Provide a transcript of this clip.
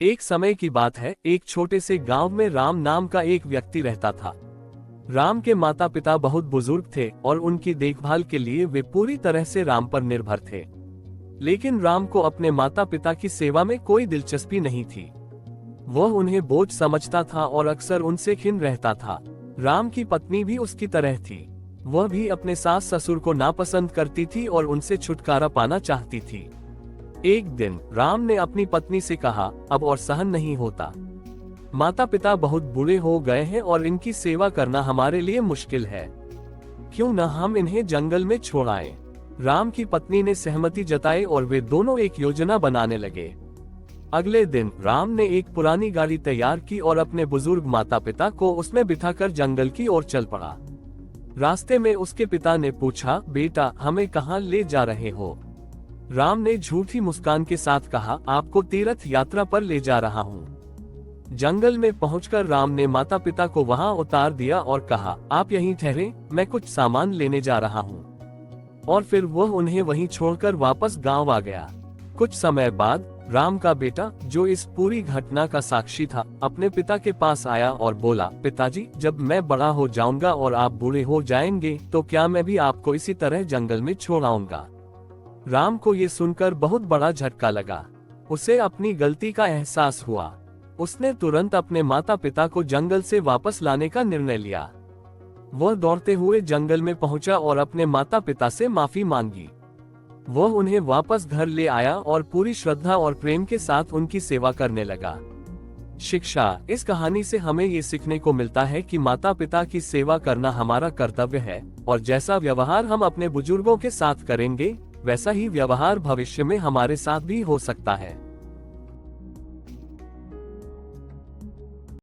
एक समय की बात है, एक छोटे से गांव में राम नाम का एक व्यक्ति रहता था। राम के माता पिता बहुत बुजुर्ग थे और उनकी देखभाल के लिए वे पूरी तरह से राम पर निर्भर थे। लेकिन राम को अपने माता पिता की सेवा में कोई दिलचस्पी नहीं थी। वह उन्हें बोझ समझता था और अक्सर उनसे खिन्न रहता था। राम की पत्नी भी उसकी तरह थी। वह भी अपने सास ससुर को नापसंद करती थी और उनसे छुटकारा पाना चाहती थी। एक दिन राम ने अपनी पत्नी से कहा, अब और सहन नहीं होता। माता पिता बहुत बूढ़े हो गए हैं और इनकी सेवा करना हमारे लिए मुश्किल है। क्यों न हम इन्हें जंगल में छोड़ आएं? राम की पत्नी ने सहमति जताई और वे दोनों एक योजना बनाने लगे। अगले दिन राम ने एक पुरानी गाड़ी तैयार की और अपने बुजुर्ग माता पिता को उसमें बिठाकर जंगल की ओर चल पड़ा। रास्ते में उसके पिता ने पूछा, बेटा हमें कहाँ ले जा रहे हो? राम ने झूठी मुस्कान के साथ कहा, आपको तीर्थ यात्रा पर ले जा रहा हूँ। जंगल में पहुंचकर राम ने माता पिता को वहां उतार दिया और कहा, आप यहीं ठहरे, मैं कुछ सामान लेने जा रहा हूँ। और फिर वह उन्हें वहीं छोड़कर वापस गांव आ गया। कुछ समय बाद राम का बेटा, जो इस पूरी घटना का साक्षी था, अपने पिता के पास आया और बोला, पिताजी जब मैं बड़ा हो जाऊंगा और आप बूढ़े हो जाएंगे तो क्या मैं भी आपको इसी तरह जंगल में छोड़ आऊंगा? राम को ये सुनकर बहुत बड़ा झटका लगा। उसे अपनी गलती का एहसास हुआ। उसने तुरंत अपने माता पिता को जंगल से वापस लाने का निर्णय लिया। वह दौड़ते हुए जंगल में पहुंचा और अपने माता पिता से माफी मांगी। वह उन्हें वापस घर ले आया और पूरी श्रद्धा और प्रेम के साथ उनकी सेवा करने लगा। शिक्षा, इस कहानी से हमें ये सीखने को मिलता है कि माता पिता की सेवा करना हमारा कर्तव्य है और जैसा व्यवहार हम अपने बुजुर्गों के साथ करेंगे, वैसा ही व्यवहार भविष्य में हमारे साथ भी हो सकता है।